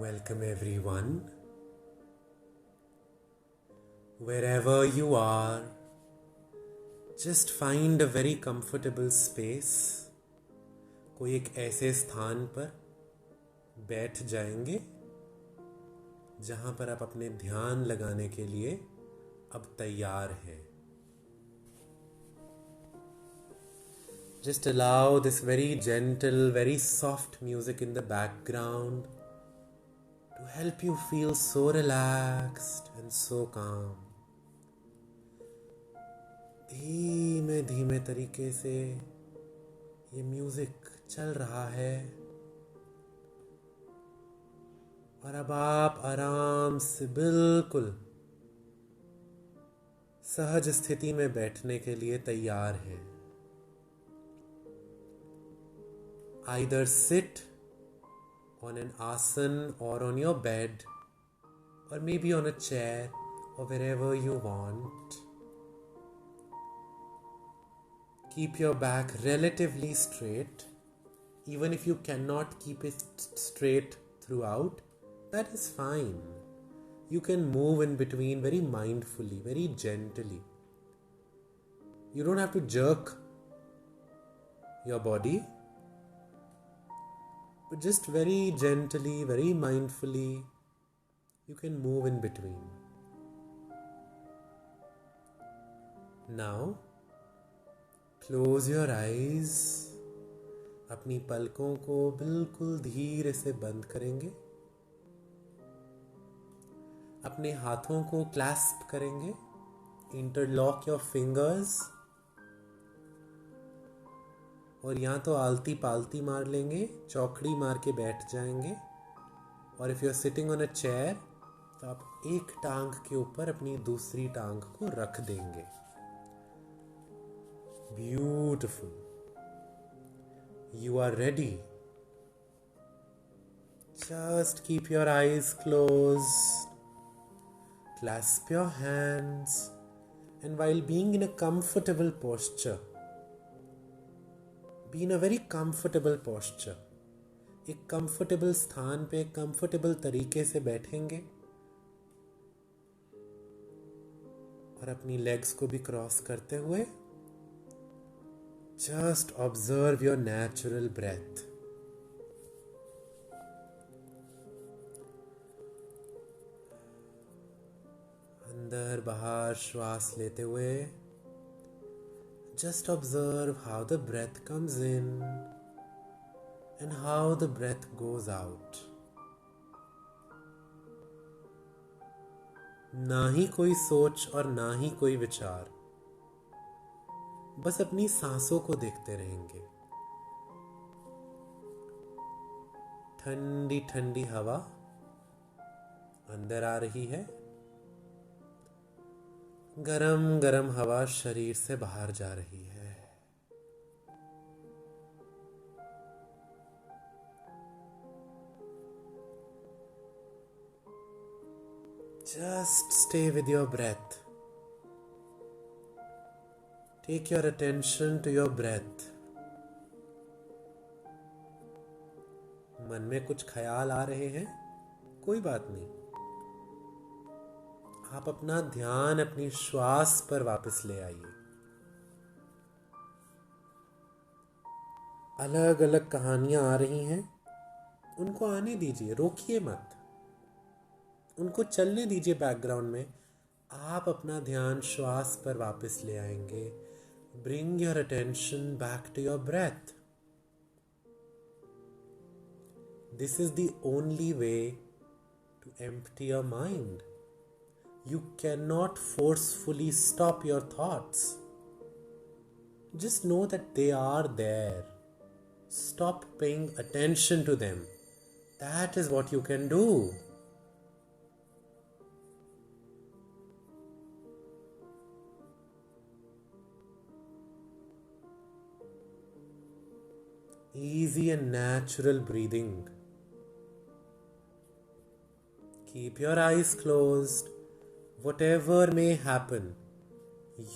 Welcome, everyone. Wherever you are, just find a very comfortable space. कोई एक ऐसे स्थान पर बैठ जाएंगे जहां पर आप अपने ध्यान लगाने के लिए अब तैयार हैं. Just allow this very gentle, very soft music in the background to help you feel so relaxed and so calm. धीमे धीमे तरीके से ये म्यूजिक चल रहा है और अब आप आराम से बिल्कुल सहज स्थिति में बैठने के लिए तैयार हैं. Either sit on an asan or on your bed or maybe on a chair or wherever you want. Keep your back relatively straight. Even if you cannot keep it straight throughout, that is fine. You can move in between very mindfully, very gently. You don't have to jerk your body, but just very gently, very mindfully, you can move in between. Now, close your eyes. अपनी पलकों को बिल्कुल धीरे से बंद करेंगे. अपने हाथों को क्लैस्प करेंगे. Interlock your fingers. और या तो आलती पालती मार लेंगे, चौकड़ी मार के बैठ जाएंगे. और if you are sitting on a chair तो आप एक टांग के ऊपर अपनी दूसरी टांग को रख देंगे. Beautiful. You are ready. Just keep your eyes closed. Clasp your hands. And while being in a comfortable posture, be in a very comfortable posture. एक comfortable स्थान पे comfortable तरीके से बैठेंगे और अपनी legs को भी cross करते हुए just observe your natural breath. अंदर बाहर श्वास लेते हुए just observe how the breath comes in and how the breath goes out. ना ही कोई सोच और ना ही कोई विचार, बस अपनी सांसों को देखते रहेंगे. ठंडी ठंडी हवा अंदर आ रही है. गरम गरम हवा शरीर से बाहर जा रही है. Just stay with your breath. Take your attention to your breath. मन में कुछ ख्याल आ रहे हैं, कोई बात नहीं. आप अपना ध्यान अपनी श्वास पर वापस ले आइए. अलग अलग कहानियां आ रही हैं, उनको आने दीजिए, रोकिए मत. उनको चलने दीजिए बैकग्राउंड में. आप अपना ध्यान श्वास पर वापस ले आएंगे. Bring your attention back to your breath. This is the only way to empty your mind. You cannot forcefully stop your thoughts. Just know that they are there. Stop paying attention to them. That is what you can do. Easy and natural breathing. Keep your eyes closed. Whatever may happen,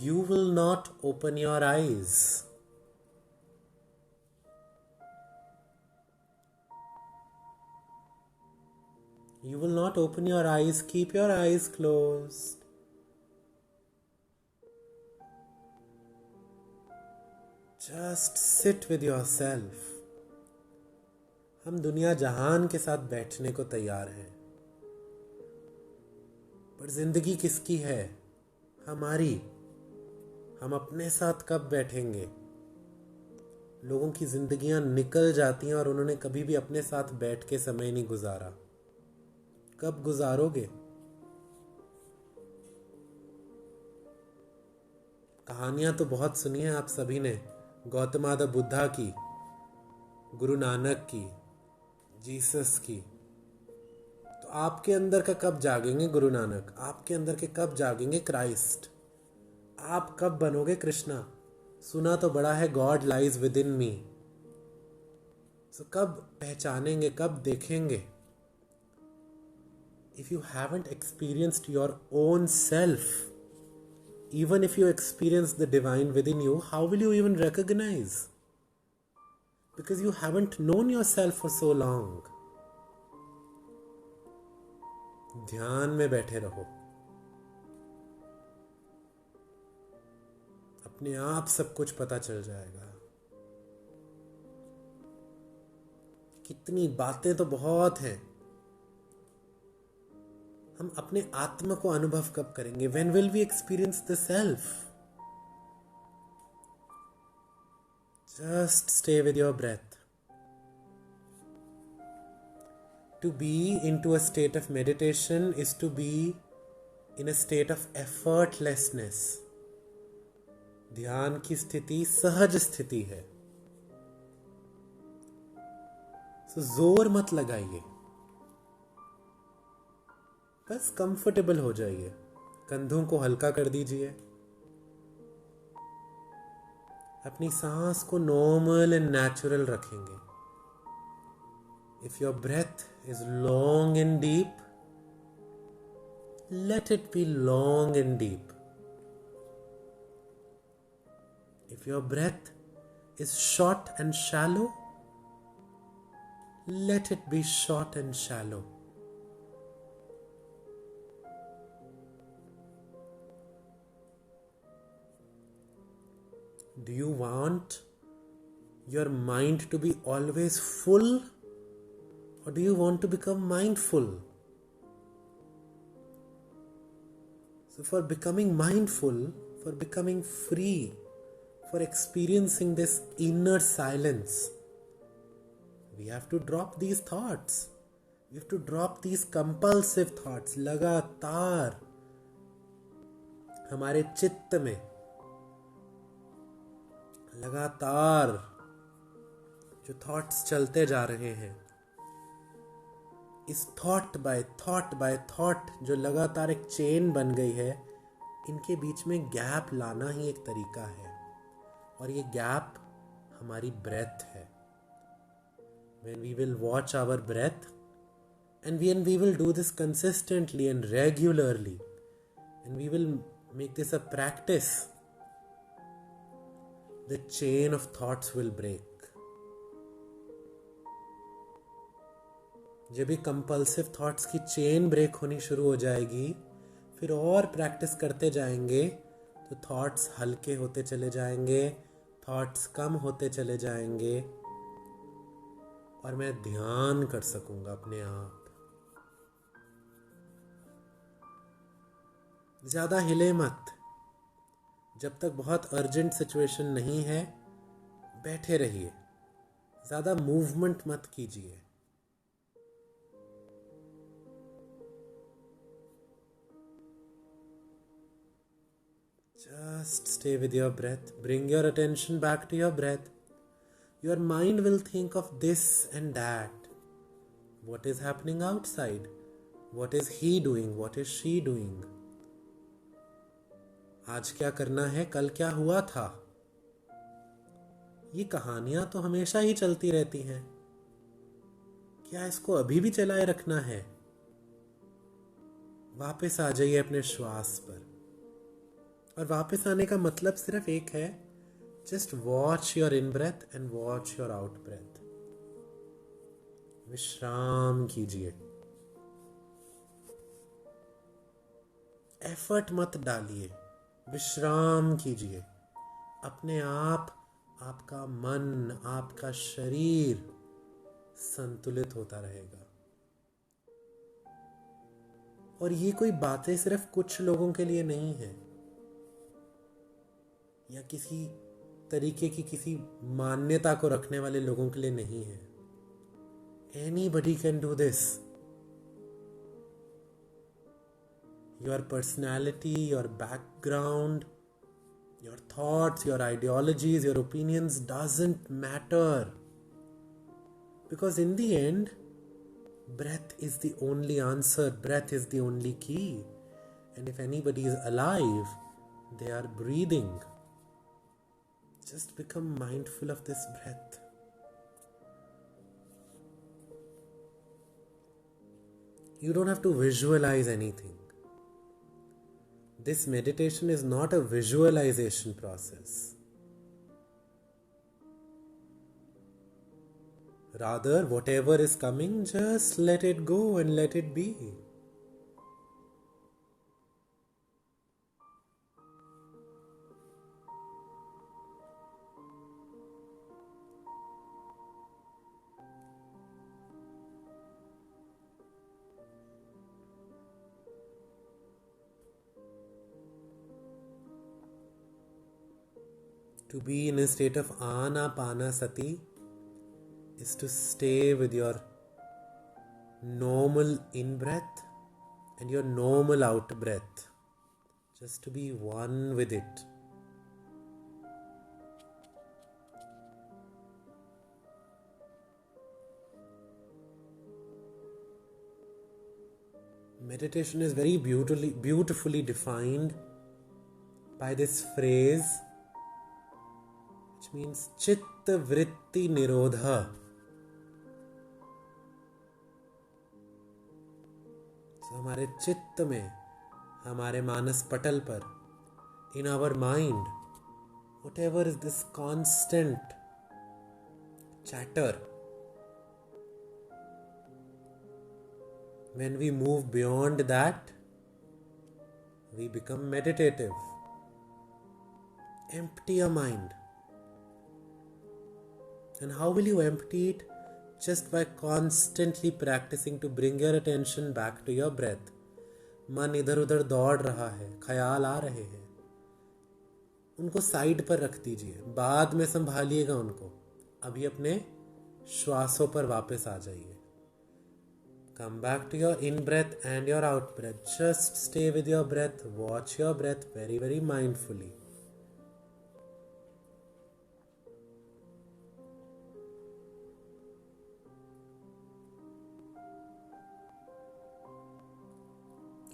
you will not open your eyes. You will not open your eyes. Keep your eyes closed. Just sit with yourself. हम दुनिया जहान के साथ बैठने को तैयार हैं, पर जिंदगी किसकी है? हमारी। हम अपने साथ कब बैठेंगे? लोगों की जिंदगियां निकल जाती हैं और उन्होंने कभी भी अपने साथ बैठ के समय नहीं गुजारा। कब गुजारोगे? कहानियां तो बहुत सुनी हैं आप सभी ने, गौतम बुद्धा की, गुरु नानक की, जीसस की। तो आपके अंदर का कब जागेंगे गुरु नानक? आपके अंदर के कब जागेंगे क्राइस्ट? आप कब बनोगे कृष्णा? सुना तो बड़ा है गॉड लाइज विद इन मी। सो कब पहचानेंगे, कब देखेंगे? If you haven't experienced your own self, even if you experience the divine within you, how will you even recognize? Because you haven't known yourself for so long. ध्यान में बैठे रहो, अपने आप सब कुछ पता चल जाएगा। कितनी बातें तो बहुत हैं, हम अपने आत्मा को अनुभव कब करेंगे? When will we experience the self? Just stay with your breath. To be into a state of meditation is to be in a state of effortlessness. ध्यान की स्थिति सहज स्थिति है। So जोर मत लगाइए, बस कंफर्टेबल हो जाइए, कंधों को हल्का कर दीजिए, अपनी सांस को नॉर्मल एंड नेचुरल रखेंगे। If your breath is long and deep, let it be long and deep. If your breath is short and shallow, let it be short and shallow. Do you want your mind to be always full, or do you want to become mindful? So for becoming mindful, for becoming free, for experiencing this inner silence, we have to drop these thoughts. We have to drop these compulsive thoughts. लगातार हमारे चित्त में लगातार जो thoughts चलते जा रहे हैं, इस थॉट बाय थॉट जो लगातार एक चेन बन गई है, इनके बीच में गैप लाना ही एक तरीका है। और ये गैप हमारी ब्रेथ है। When we will watch our breath, and when we will do this consistently and regularly, and we will make this a practice, the chain of thoughts will break. जब भी कंपल्सिव थॉट्स की chain break होनी शुरू हो जाएगी, फिर और practice करते जाएंगे तो थॉट्स हल्के होते चले जाएंगे, थॉट्स कम होते चले जाएंगे, और मैं ध्यान कर सकूंगा अपने आप। ज्यादा हिले मत। जब तक बहुत अर्जेंट सिचुएशन नहीं है, बैठे रहिए, ज्यादा मूवमेंट मत कीजिए। Just stay with your breath. Bring your attention back to your breath. Your mind will think of this and that. What is happening outside? What is he doing? What is she doing? आज क्या करना है? कल क्या हुआ था? ये कहानियां तो हमेशा ही चलती रहती हैं। क्या इसको अभी भी चलाए रखना है? वापस आ जाइए अपने श्वास पर। और वापस आने का मतलब सिर्फ एक है, just watch your in breath and watch your out breath. विश्राम कीजिए। एफर्ट मत डालिए, विश्राम कीजिए। अपने आप आपका मन, आपका शरीर संतुलित होता रहेगा। और ये कोई बातें सिर्फ कुछ लोगों के लिए नहीं है, या किसी तरीके की किसी मान्यता को रखने वाले लोगों के लिए नहीं है। Anybody can do this. Your personality, your background, your thoughts, your ideologies, your opinions doesn't matter. Because in the end, breath is the only answer. Breath is the only key. And if anybody is alive, they are breathing. Just become mindful of this breath. You don't have to visualize anything. This meditation is not a visualization process. Rather, whatever is coming, just let it go and let it be. To be in a state of Anapanasati is to stay with your normal in-breath and your normal out-breath. Just to be one with it. Meditation is very beautifully defined by this phrase, which means Chitta Vritti Nirodha. So हमारे चित्त में, हमारे मानस पटल पर, in our mind, whatever is this constant chatter, when we move beyond that, we become meditative. Empty your mind. And how will you empty it? Just by constantly practicing to bring your attention back to your breath. मन इधर उधर दौड़ रहा है, ख्याल आ रहे हैं, उनको साइड पर रख दीजिए, बाद में संभालिएगा उनको। अभी अपने श्वासों पर वापस आ जाइए। Come back to your in-breath and your out-breath. Just stay with your breath. Watch your breath very, very mindfully.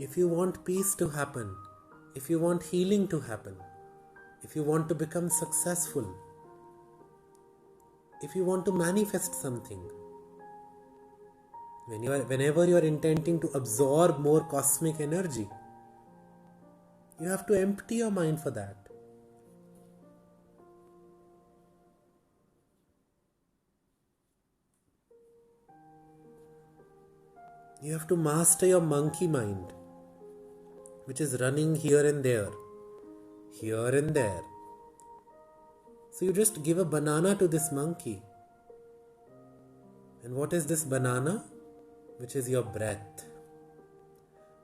If you want peace to happen, if you want healing to happen, if you want to become successful, if you want to manifest something, whenever you are intending to absorb more cosmic energy, you have to empty your mind for that. You have to master your monkey mind, which is running here and there, here and there. So you just give a banana to this monkey. And what is this banana? Which is your breath.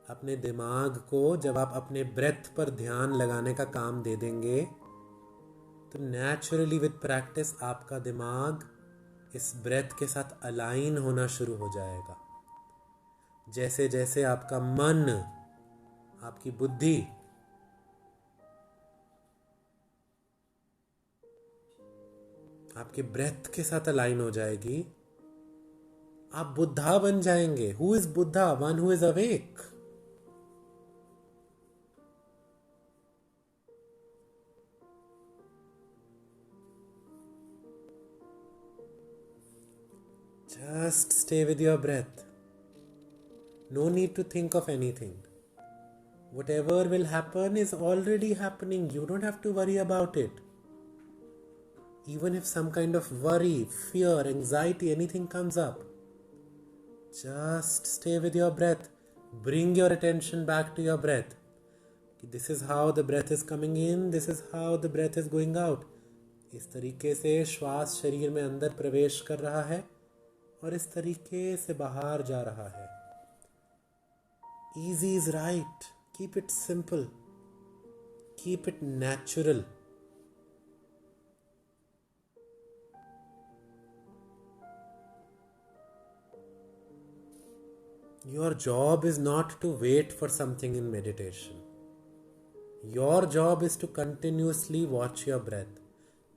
अपने दिमाग को जब आप अपने breath पर ध्यान लगाने का काम दे देंगे, तो नेचुरली विद प्रैक्टिस आपका दिमाग इस ब्रेथ के साथ अलाइन होना शुरू हो जाएगा। जैसे जैसे आपका मन, आपकी बुद्धि आपके ब्रेथ के साथ अलाइन हो जाएगी, आप बुद्धा बन जाएंगे। Who is Buddha? One who is awake. Just stay with your breath. No need to think of anything. Whatever will happen is already happening. You don't have to worry about it. Even if some kind of worry, fear, anxiety, anything comes up, just stay with your breath. Bring your attention back to your breath. कि this is how the breath is coming in, this is how the breath is going out. इस तरीके से श्वास शरीर में अंदर प्रवेश कर रहा है और इस तरीके से बाहर जा रहा है। Easy is right. Keep it simple. Keep it natural. Your job is not to wait for something in meditation. Your job is to continuously watch your breath.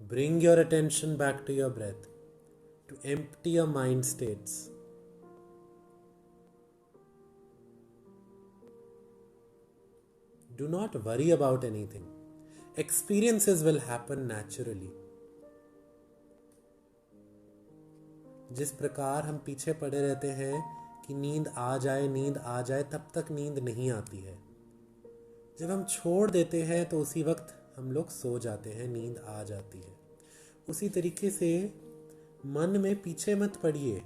Bring your attention back to your breath. To empty your mind states. Do not worry about anything. Experiences will happen naturally. जिस प्रकार हम पीछे पड़े रहते हैं कि नींद आ जाए, तब तक नींद नहीं आती है। जब हम छोड़ देते हैं तो उसी वक्त हम लोग सो जाते हैं, नींद आ जाती है। उसी तरीके से मन में पीछे मत पड़िए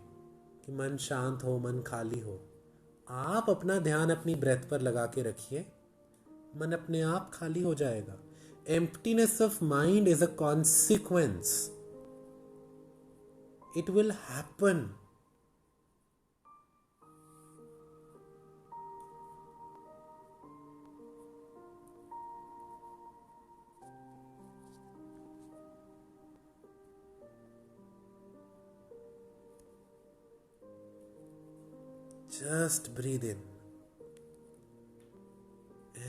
कि मन शांत हो, मन खाली हो। आप अपना ध्यान अपनी ब्रेथ पर लगा के रखिए, मन अपने आप खाली हो जाएगा। Emptiness of mind is a consequence. It will happen. Just breathe in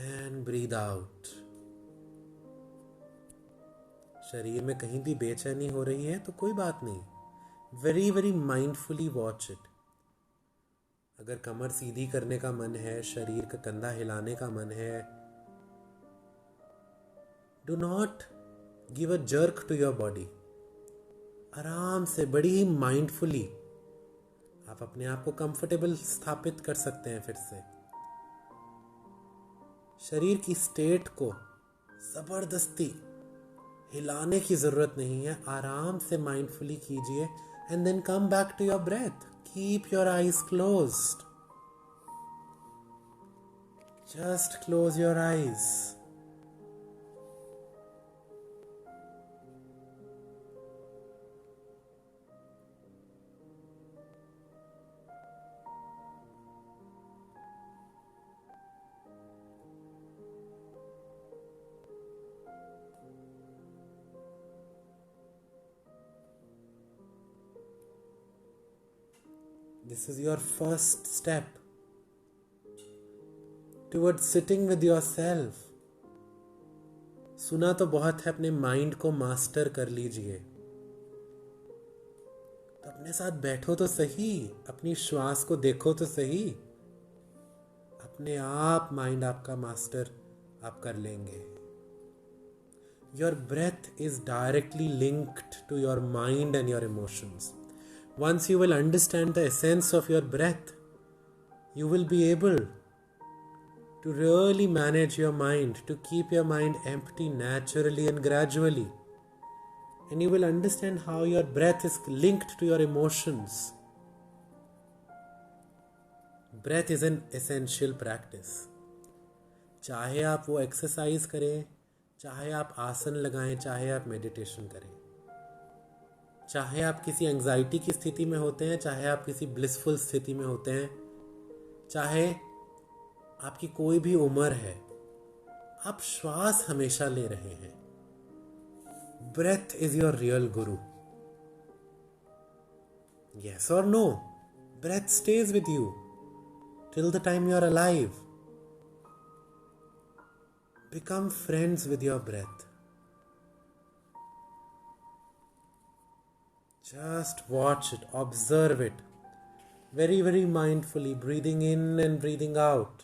and breathe out. शरीर में कहीं भी बेचैनी हो रही है तो कोई बात नहीं, very very mindfully watch it. अगर कमर सीधी करने का मन है, शरीर का कंधा हिलाने का मन है, do not give a jerk to your body. आराम से, बड़ी ही माइंडफुली आप अपने आप को कंफर्टेबल स्थापित कर सकते हैं। फिर से शरीर की स्टेट को जबरदस्ती हिलाने की जरूरत नहीं है, आराम से माइंडफुली कीजिए and then come back to your breath. Keep your eyes closed. Just close your eyes. This is your first step towards sitting with yourself. सुना तो बहुत है, अपने माइंड को मास्टर कर लीजिए। तो अपने साथ बैठो तो सही, अपनी श्वास को देखो तो सही। अपने आप माइंड आपका मास्टर आप कर लेंगे। Your breath is directly linked to your mind and your emotions. Once you will understand the essence of your breath, you will be able to really manage your mind, to keep your mind empty naturally and gradually. And you will understand how your breath is linked to your emotions. Breath is an essential practice. चाहे आप वो exercise करें, चाहे आप आसन लगाएं, चाहे आप मेडिटेशन करें, चाहे आप किसी एंजाइटी की स्थिति में होते हैं, चाहे आप किसी ब्लिसफुल स्थिति में होते हैं, चाहे आपकी कोई भी उम्र है, आप श्वास हमेशा ले रहे हैं। Breath is your real guru. Yes और no, breath stays with you till the time you are alive. Become friends with your breath. Just watch it, observe it, very, very mindfully, breathing in and breathing out.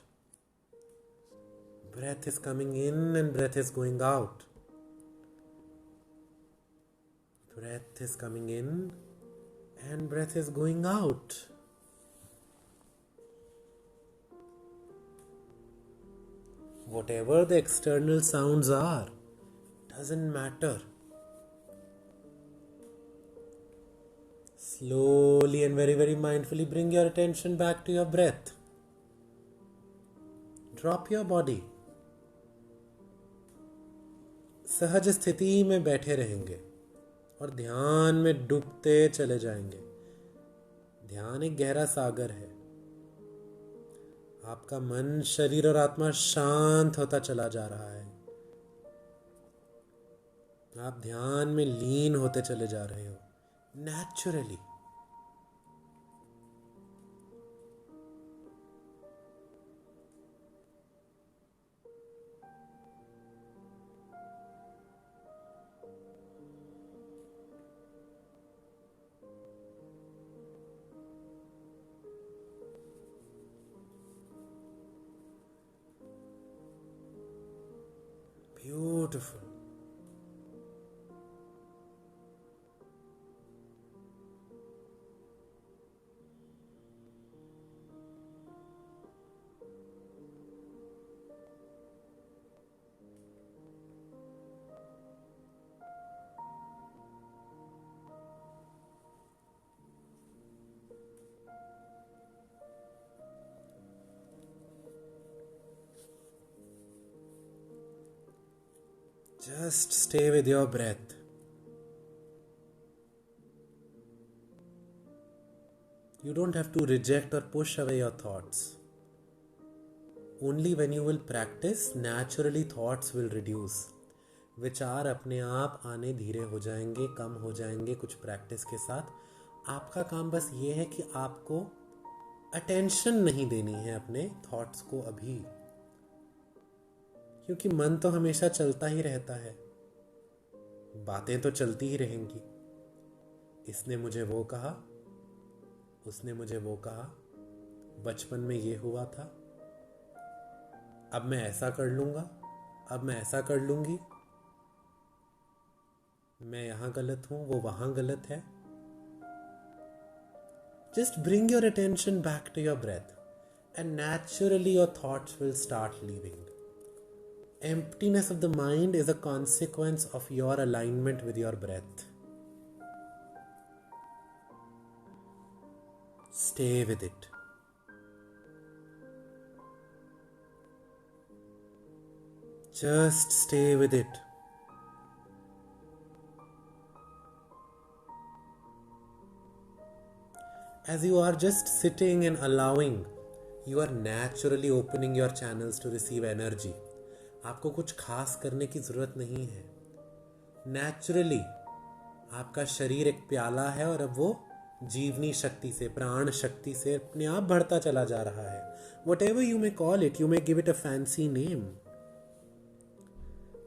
Breath is coming in and breath is going out. Breath is coming in and breath is going out. Whatever the external sounds are, doesn't matter. Slowly and very, very mindfully bring your attention back to your breath. Drop your body. सहज स्थिति में बैठे रहेंगे और ध्यान में डूबते चले जाएंगे। ध्यान एक गहरा सागर है। आपका मन, शरीर और आत्मा शांत होता चला जा रहा है। आप ध्यान में लीन होते चले जा रहे हो naturally. Beautiful. Just stay with your breath. You don't have to reject or push away your thoughts. Only when you will practice, naturally thoughts will reduce. विचार अपने आप आने धीरे हो जाएंगे, कम हो जाएंगे कुछ प्रैक्टिस के साथ। आपका काम बस ये है कि आपको अटेंशन नहीं देनी है अपने थॉट्स को अभी, क्योंकि मन तो हमेशा चलता ही रहता है, बातें तो चलती ही रहेंगी। इसने मुझे वो कहा, उसने मुझे वो कहा, बचपन में ये हुआ था, अब मैं ऐसा कर लूँगा, अब मैं ऐसा कर लूँगी, मैं यहाँ गलत हूँ, वो वहाँ गलत है। Just bring your attention back to your breath and naturally your thoughts will start leaving. Emptiness of the mind is a consequence of your alignment with your breath. Stay with it. Just stay with it. As you are just sitting and allowing, you are naturally opening your channels to receive energy. आपको कुछ खास करने की ज़रूरत नहीं है। Naturally आपका शरीर एक प्याला है और अब वो जीवनी शक्ति से, प्राण शक्ति से अपने आप बढ़ता चला जा रहा है। Whatever you may call it, you may give it a fancy name.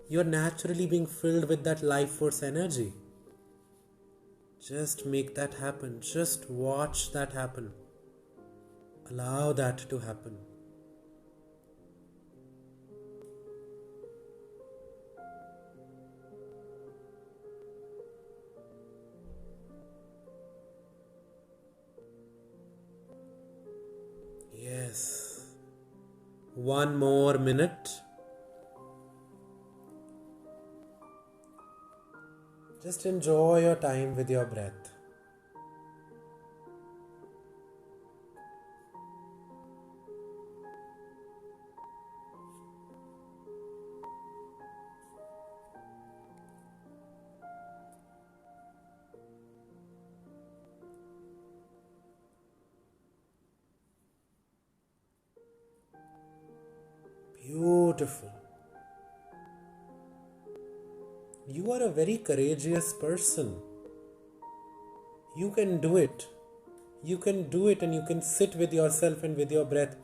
You are naturally being filled with that life force energy. Just make that happen. Just watch that happen. Allow that to happen. Yes. One more minute. Just enjoy your time with your breath. Beautiful. You are a very courageous person. You can do it. You can do it and you can sit with yourself and with your breath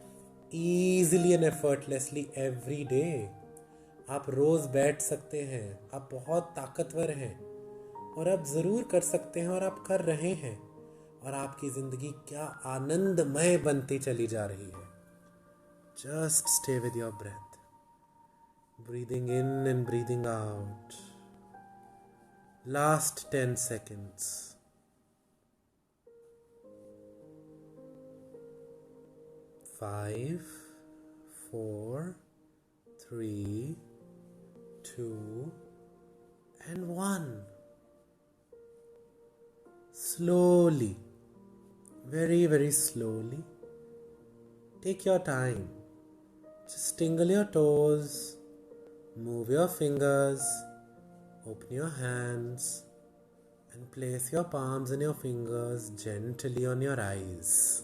easily and effortlessly every day. आप रोज़ बैठ सकते हैं। आप बहुत ताकतवर हैं और आप ज़रूर कर सकते हैं और आप कर रहे हैं। और आपकी ज़िंदगी क्या आनंदमय बनती चली जा रही है। Just stay with your breath. Breathing in and breathing out. Last 10 seconds. 5, 4, 3, 2, and 1. Slowly, very, very slowly, take your time. Just tingle your toes, move your fingers, Open your hands and place your palms and your fingers gently on your eyes.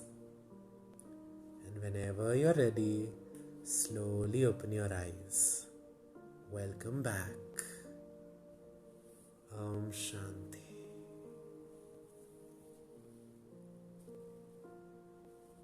And whenever you're ready, slowly open your eyes. Welcome back. Om Shanti.